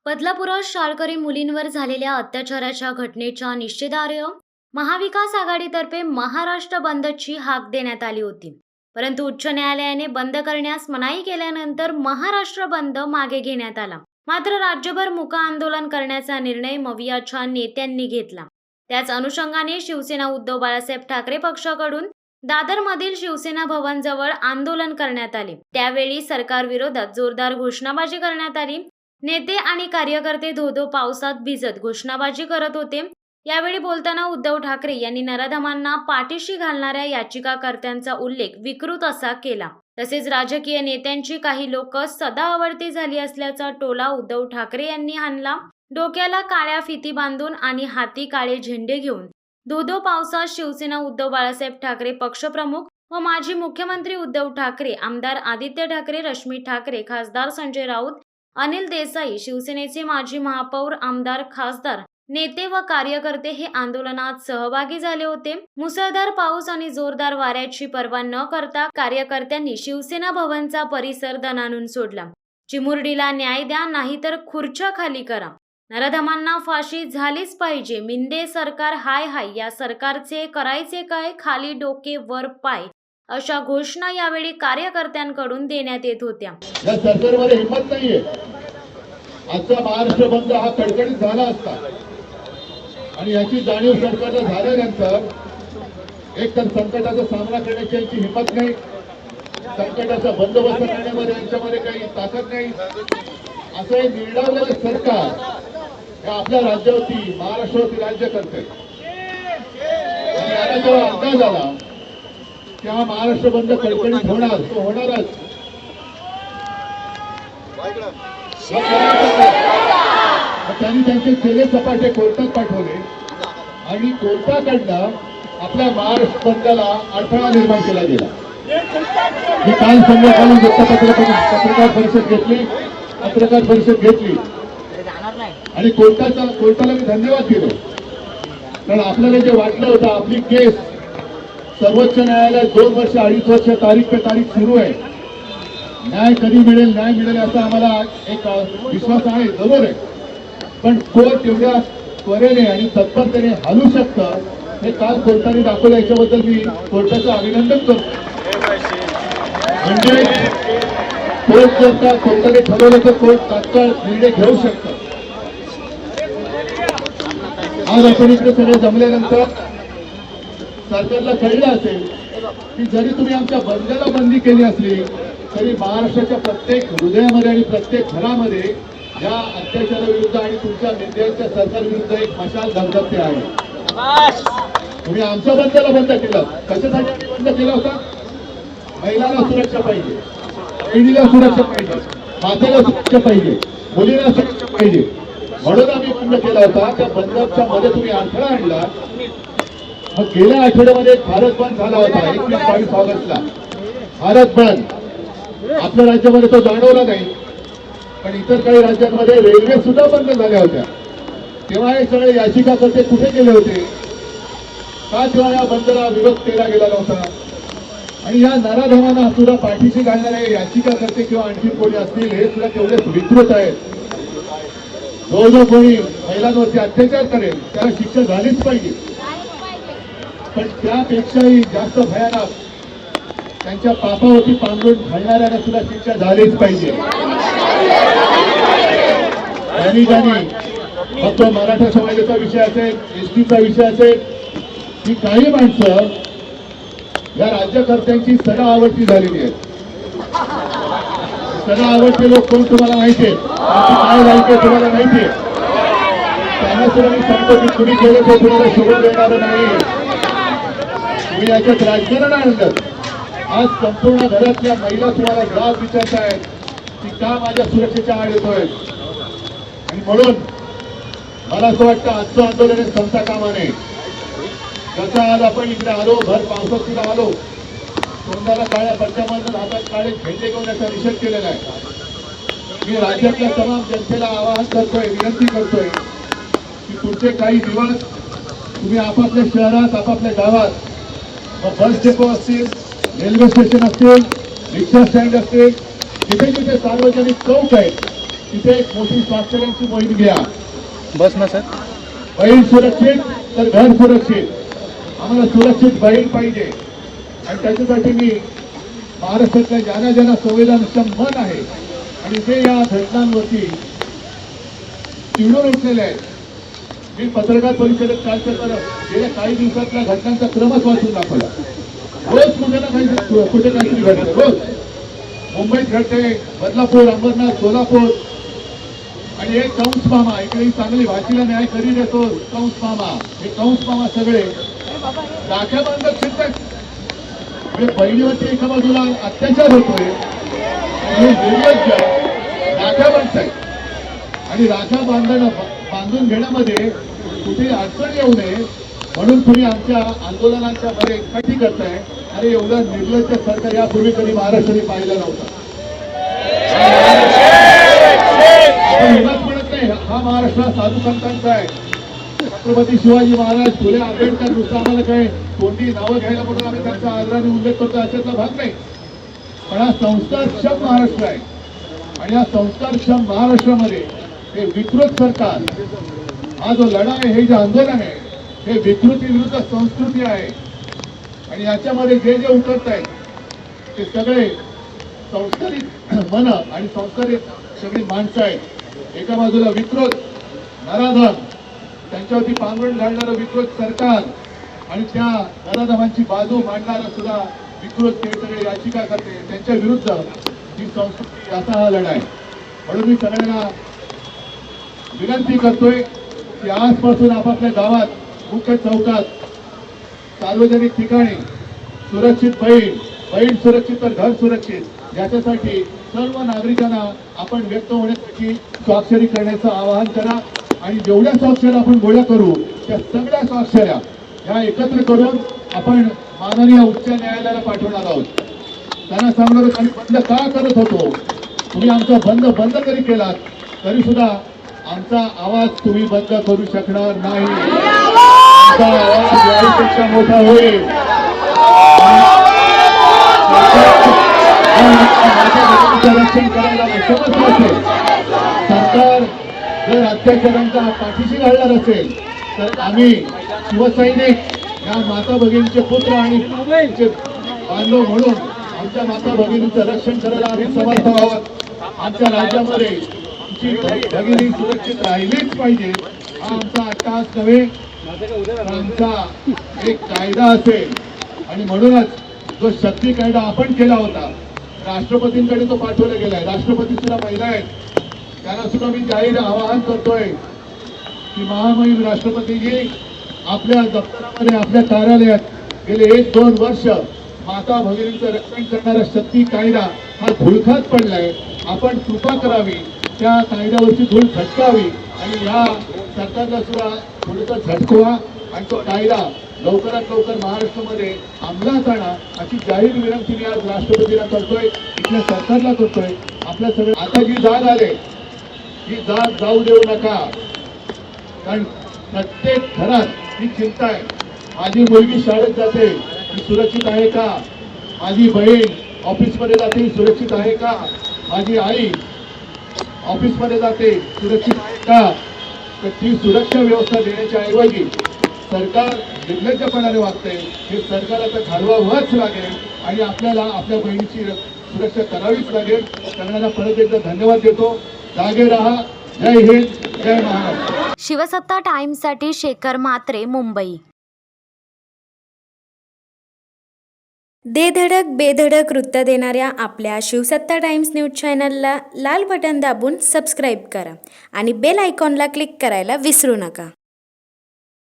बदलापुरात शाळकरी मुलींवर झालेल्या अत्याचाराच्या घटनेच्या निषेधार्थ महाविकास आघाडीतर्फे महाराष्ट्र बंदची हाक देण्यात आली होती. परंतु उच्च न्यायालयाने बंद करण्यास मनाई केल्यानंतर महाराष्ट्र बंद मागे घेण्यात आला. मात्र राज्यभर मूक आंदोलन करण्याचा निर्णय मवियाच्या नेत्यांनी घेतला. त्याच अनुषंगाने शिवसेना उद्धव बाळासाहेब ठाकरे पक्षाकडून दादरमधील शिवसेना भवन जवळ आंदोलन करण्यात आले. त्यावेळी सरकारविरोधात जोरदार घोषणाबाजी करण्यात आली. नेते आणि कार्यकर्ते धोधो पावसात भिजत घोषणाबाजी करत होते. यावेळी बोलताना उद्धव ठाकरे यांनी नराधमांना पाठीशी घालणाऱ्या याचिकाकर्त्यांचा उल्लेख विकृत असा केला. तसेच राजकीय नेत्यांची काही लोक सदा आवडती झाली असल्याचा टोला उद्धव ठाकरे यांनी हाणला. डोक्याला काळ्या फिती बांधून आणि हाती काळे झेंडे घेऊन धोधो पावसात शिवसेना उद्धव बाळासाहेब ठाकरे पक्षप्रमुख व माजी मुख्यमंत्री उद्धव ठाकरे, आमदार आदित्य ठाकरे, रश्मी ठाकरे, खासदार संजय राऊत, अनिल देसाई, शिवसेनेचे माजी महापौर, आमदार, खासदार, नेते व कार्यकर्ते हे आंदोलनात सहभागी झाले होते. मुसळधार पाऊस आणि जोरदार वाऱ्याची पर्वा न करता कार्यकर्त्यांनी शिवसेना भवनचा परिसर दणाणून सोडला. चिमुरडीला न्याय द्या, नाहीतर खुर्च्या खाली करा. नराधमांना फाशी झालीच पाहिजे. मिंदे सरकार हाय हाय. या सरकारचे करायचे काय? खाली डोके वर पाय. अशा घोषणा यावेळी कार्यकर्त्यांकडून देण्यात येत होत्या. या सरकारमध्ये हिंमत नाहीये. आजचा महाराष्ट्र बंद हा कडकडीत झाला असता आणि याची जाणीव सरकारला झाल्यानंतर एक तर संकटाचा सामना करण्याची यांची हिंमत नाही, संकटाचा बंदोबस्त करण्यामध्ये यांच्यामध्ये काही ताकद नाही. असं हे निर्डावलेलं सरकार हे आपल्या राज्यावरती, महाराष्ट्रावरती राज्य करते. आणि याला जेव्हा अंदाज आला की हा महाराष्ट्र बंद कडकडीत होणार, तो होणारच. त्यांनी त्यांचे केले सपाटे कोर्टात पाठवले आणि कोर्टाकडनं आपल्या महाराष्ट्र बंदला अडथळा निर्माण केला गेला. मी काल संध्याकाळी पत्रकार परिषद घेतली आणि कोर्टाला मी धन्यवाद दिलो. कारण आपल्याला जे वाटलं होतं, आपली केस सर्वोच्च न्यायालयात 2 वर्ष 2.5 वर्ष तारीख पे तारीख सुरू आहे. न्याय कधी मिळेल, न्याय मिळेल असा आम्हाला एक विश्वास आहे, जरूर आहे. पण कोर्ट एवढ्या त्वरेने आणि तत्परतेने हलू शकतं हे काल कोर्टाने दाखवलं. याच्याबद्दल मी कोर्टाचं अभिनंदन करतो. म्हणजे कोर्ट जर का कोर्टाने ठरवलं तर कोर्ट तात्काळ निर्णय घेऊ शकतं. आज आपण इकडे सगळे जमल्यानंतर सरकारला कळलं असेल की जरी तुम्ही आमच्या बंदला बंदी केली असली तरी महाराष्ट्राच्या प्रत्येक हृदयामध्ये आणि प्रत्येक घरामध्ये या अत्याचाराविरुद्ध आणि तुमच्या नेत्यांच्या सरकारविरुद्ध एक मशाल धगधगते आहे. तुम्ही आमच्या बंदला बंद केलं. कशासाठी बंद केला होता? महिलांना सुरक्षा पाहिजे, पिढीला सुरक्षा पाहिजे, मातेला सुरक्षा पाहिजे, मुलीला सुरक्षा पाहिजे, म्हणून आम्ही बंद केला होता. त्या बंदच्या मध्ये तुम्ही अडथळा आणला. मग गेल्या आठवड्यामध्ये भारत बंद झाला होता. 21-22 ऑगस्टला भारत बंद. आपल्या राज्यामध्ये तो जाणवला नाही, पण इतर काही राज्यांमध्ये रेल्वे सुद्धा बंद झाल्या होत्या. तेव्हा हे सगळे याचिकाकर्ते कुठे गेले होते? का तेव्हा या बंदला विरोध केला गेला नव्हता? आणि या नराधमांना सुद्धा पाठीशी घालणारे याचिकाकर्ते किंवा आणखी कोणी असतील हे सुद्धा तेवढेच विकृत आहेत. जो कोणी महिलांवरती अत्याचार करेल त्याला शिक्षा झालीच पाहिजे. पण त्यापेक्षाही जास्त भयानक त्यांच्या पापावरती पांघरून घालणाऱ्यांना सुद्धा शिक्षा झालीच पाहिजे. मग तो मराठा समाजाचा विषय असेल, एसटीचा विषय असेल, ही काही माणसं या राज्यकर्त्यांची सडा आवडती झालेली आहेत. सडा आवडते लोक कोण तुम्हाला माहितीये? काय लायके तुम्हाला माहितीये? त्यांना सुद्धा मी सांगतो की तुम्ही केलं तर तुम्हाला सोडून देणार नाही. तुम्ही याच्यात राजकारण आणलं. आज संपूर्ण घरातल्या महिला तुम्हाला जाब विचारतायत की का माझ्या सुरक्षेच्या आड येतोय. आणि म्हणून मला असं वाटतं आजचं आंदोलन हे संपता कामा नये. जसं आज आपण इकडे आलो, भर पावसात सुद्धा आलो, तोंडाला काळ्या पट्ट्यामधून हातात काळे झेंडे घेऊन याचा निषेध केलेला आहे. मी राज्यातल्या तमाम जनतेला आवाहन करतोय, विनंती करतोय की पुढचे काही दिवस तुम्ही आपापल्या शहरात, आपापल्या गावात, बस डेपो असतील, रेल्वे स्टेशन असतील, रिक्षा स्टँड असतील, जिथे जिथे सार्वजनिक चौक आहेत तिथे एक मोठी स्वाक्षऱ्यांची मोहीम घ्या. बस ना सर. बहीण सुरक्षित तर घर सुरक्षित. आम्हाला सुरक्षित बहीण पाहिजे आणि त्याच्यासाठी मी महाराष्ट्रातल्या ज्यांना ज्यांना संवेदनक्षम मन आहे आणि ते या घटनांवरती चिडून उठलेले आहेत. मी पत्रकार परिषदेत काल गेल्या काही दिवसातल्या घटनांचा क्रमच वाचून दाखवला. रोज कुठे ना काही कुठे काहीतरी घडतं. रोज मुंबईत घडते, बदलापूर, अंबरनाथ, सोलापूर आणि एक कंस मामा इकडे चांगली भाषेला न्याय करी देतो. कंस मामा, हे कंस मामा सगळे राख्या बांधत फिरतात. म्हणजे बहिणीवरती एका बाजूला अत्याचार होतोय, हे निर्लज्ज राख्या बांधतायत आणि राख्या बांधून घेण्यामध्ये कुठे अडचण येऊ नये म्हणून तुम्ही आमच्या आंदोलनांच्या मध्ये एकठी करताय. अरे एवढं निर्लज्ज सरकार यापूर्वी कधी महाराष्ट्राने पाहिलं नव्हतं. आपण एवढंच म्हणत नाही, हा महाराष्ट्र साधू संतांचा आहे. छत्रपती शिवाजी महाराज, फुले आंबेडकर नुसतं आम्हाला काय कोणती नावं घ्यायला म्हणून आम्ही त्यांचा आदराने उल्लेख करतो अशातला भाग नाही. पण हा संस्कारक्षम महाराष्ट्र आहे आणि या संस्कारक्षम महाराष्ट्रामध्ये हे विकृत सरकार, हा जो लढा आहे, हे जे आंदोलन आहे, हे विकृती विरुद्ध संस्कृती आहे आणि याच्यामध्ये जे जे उतरत आहेत ते सगळे संस्कारित मन आणि संस्कारित सगळी माणसं आहेत. एका बाजूला विकृत नराधम, त्यांच्यावरती पांघरुण घालणारं विकृत सरकार आणि त्या नराधमांची बाजू मांडणारं सुद्धा विकृत ते सगळे याचिका करते, त्यांच्या विरुद्ध ही संस्कृती, असा हा लढा आहे. म्हणून मी सगळ्यांना विनंती करतोय की आजपासून आपापल्या गावात, मुख्य चौकात, सार्वजनिक ठिकाणी सुरक्षित बहीण सुरक्षित तर घर सुरक्षित याच्यासाठी सर्व नागरिकांना आपण व्यक्त होण्यासाठी स्वाक्षरी करण्याचं आवाहन करा आणि जेवढ्या स्वाक्षऱ्या आपण गोळा करू त्या सगळ्या स्वाक्षऱ्या ह्या एकत्र करून आपण माननीय उच्च न्यायालयाला पाठवणार आहोत. त्यांना सांगणार आम्ही बंद का करत होतो, तुम्ही आमचा बंद जरी केलात तरी सुद्धा आमचा आवाज तुम्ही बंद करू शकणार नाही. आमचा आवाज यापेक्षा मोठा होईल. रक्षण करायला समजलं असेल, सरकार जर अत्याचारांचा पाठीशी घालणार असेल तर आम्ही शिवसैनिक या माता भगिनीचे पुत्र आणि बांधव म्हणून आमच्या माता भगिनीचं रक्षण करायला आम्ही समर्थ आहोत. आमच्या राज्यामध्ये आमची भगिनी सुरक्षित राहिलीच पाहिजे, हा आमचा अट्टहास नव्हे, आमचा एक कायदा असेल. आणि म्हणूनच जो शक्ती कायदा आपण केला होता, राष्ट्रपतींकडे तो पाठवला गेलाय. राष्ट्रपती सुद्धा महिला आहेत, त्यांना सुद्धा मी जाहीर आवाहन करतोय की महामहिम राष्ट्रपतीजी, आपल्या दप्तरामध्ये, आपल्या कार्यालयात गेले 1-2 वर्ष माता भगिनींचं रक्षण करणारा शक्ती कायदा हा धुळखात पडलाय. आपण कृपा करावी, त्या कायद्यावरची धूळ झटकावी आणि या सरकारला सुद्धा थोडंसं झटकवा आणि तो कायदा लवकरात लवकर महाराष्ट्रामध्ये अंमलात आणा अशी जाहीर विनंती मी आज राष्ट्रपतींना करतोय, इथल्या सरकारला करतोय. आपल्या सगळ्या आता जी जाग आले, ही जाग जाऊ देऊ नका. कारण प्रत्येक घरात ही चिंता आहे, माझी मुलगी शाळेत जाते, ती सुरक्षित आहे का, माझी बहीण ऑफिसमध्ये जाते, सुरक्षित आहे का, माझी आई ऑफिसमध्ये जाते, सुरक्षित आहे का. तर ती सुरक्षा व्यवस्था देण्याच्या ऐवजी सरकार निर्लज्जपणाने वागते. हे सरकार आता घालवावंच लागेल आणि आपल्याला आपल्या बहिणीची सुरक्षा करावीच लागेल. सगळ्यांना परत एकदा धन्यवाद देतो. जागे रहा. जय हिंद, जय महाराष्ट्र. शिवसत्ता टाइम्ससाठी शेखर म्हात्रे, मुंबई. धडक बेधडक वृत्त देणाऱ्या आपल्या शिवसत्ता टाइम्स न्यूज चॅनलला लाल बटन दाबून सबस्क्राईब करा आणि बेल आयकॉनला क्लिक करायला विसरू नका.